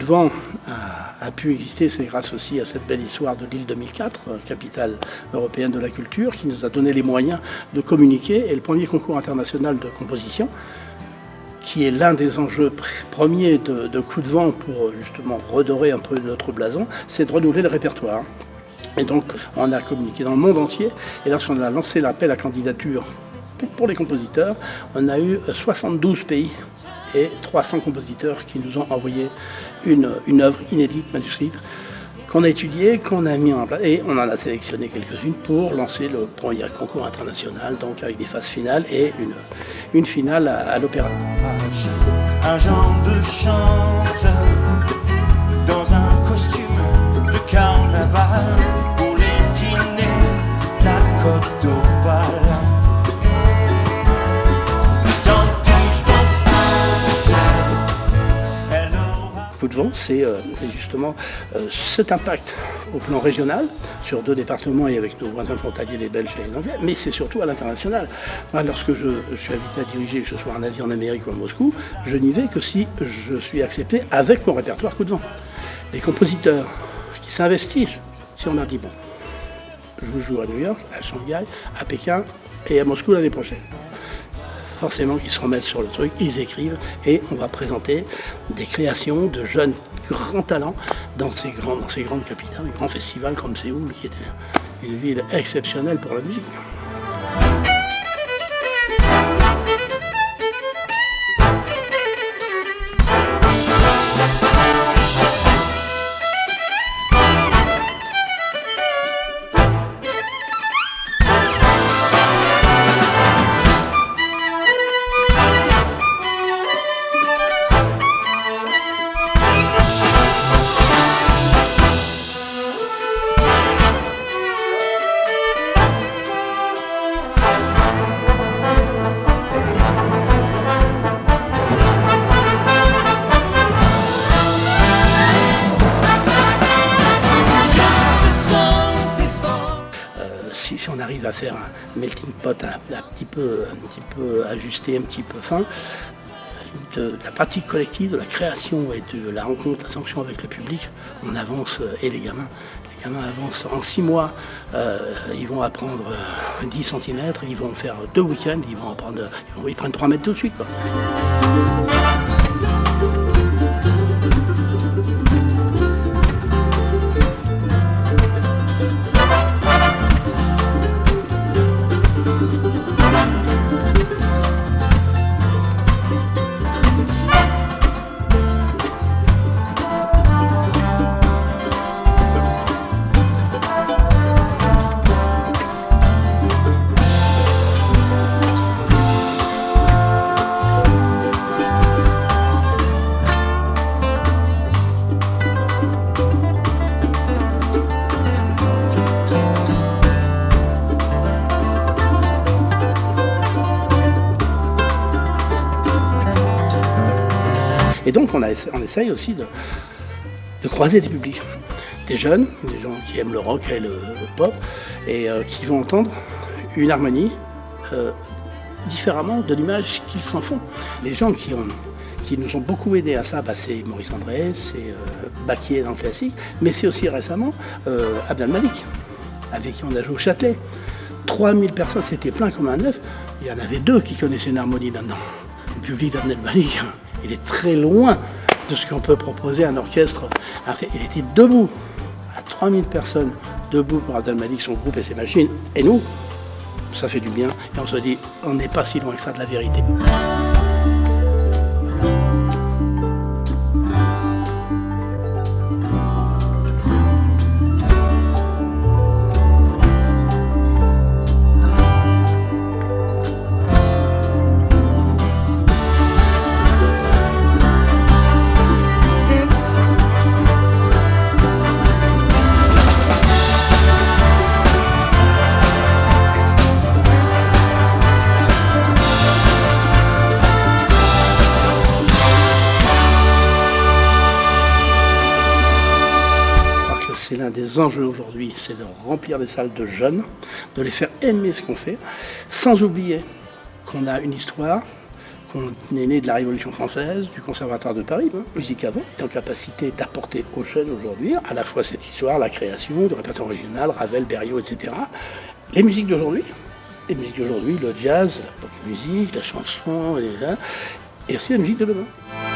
de vent a pu exister, c'est grâce aussi à cette belle histoire de Lille 2004, capitale européenne de la culture, qui nous a donné les moyens de communiquer. Et le premier concours international de composition, qui est l'un des enjeux premiers de Coup de vent pour justement redorer un peu notre blason, c'est de renouveler le répertoire. Et donc, on a communiqué dans le monde entier. Et lorsqu'on a lancé l'appel à candidature pour les compositeurs, on a eu 72 pays et 300 compositeurs qui nous ont envoyé une œuvre inédite, manuscrite, qu'on a étudiée, qu'on a mis en place. Et on en a sélectionné quelques-unes pour lancer le premier concours international, donc avec des phases finales et une finale à l'opéra. Un genre de chanteur dans un costume de carnaval pour les dîners, la côte d'opale. Coup de vent, c'est justement cet impact au plan régional sur 2 départements et avec nos voisins frontaliers, les Belges et les Anglais, mais c'est surtout à l'international. Lorsque je suis invité à diriger, que ce soit en Asie, en Amérique ou à Moscou, je n'y vais que si je suis accepté avec mon répertoire Coup de vent. Les compositeurs qui s'investissent, si on leur dit bon, je vous joue à New York, à Shanghai, à Pékin et à Moscou l'année prochaine. Forcément qu'ils se remettent sur le truc, ils écrivent et on va présenter des créations de jeunes grands talents dans ces grandes capitales, des grands festivals comme Séoul, qui était une ville exceptionnelle pour la musique. Si on arrive à faire un melting pot un petit peu ajusté, un petit peu fin, de la pratique collective, de la création et de la rencontre, la sanction avec le public, on avance, et les gamins avancent en 6 mois, ils vont apprendre 10 cm, ils vont faire 2 week-ends, ils prennent 3 mètres tout de suite, quoi. Et donc on essaye aussi de croiser des publics, des jeunes, des gens qui aiment le rock et le pop, et qui vont entendre une harmonie différemment de l'image qu'ils s'en font. Les gens qui nous ont beaucoup aidés à ça, c'est Maurice André, c'est Baquier dans le classique, mais c'est aussi récemment Abdel Malik, avec qui on a joué au Châtelet. 3000 personnes, c'était plein comme un œuf. Il y en avait 2 qui connaissaient une harmonie là-dedans. Le public d'Abdel Malik, il est très loin de ce qu'on peut proposer à un orchestre. Il était debout, à 3000 personnes, debout pour Abdel Malik, son groupe et ses machines. Et nous, ça fait du bien. Et on se dit, on n'est pas si loin que ça de la vérité. C'est l'un des enjeux aujourd'hui, c'est de remplir des salles de jeunes, de les faire aimer ce qu'on fait, sans oublier qu'on a une histoire, qu'on est né de la Révolution française, du Conservatoire de Paris. Musique Avant est en capacité d'apporter aux jeunes aujourd'hui à la fois cette histoire, la création, du répertoire original, Ravel, Berriot, etc. Les musiques d'aujourd'hui, le jazz, la pop musique, la chanson, et aussi la musique de demain.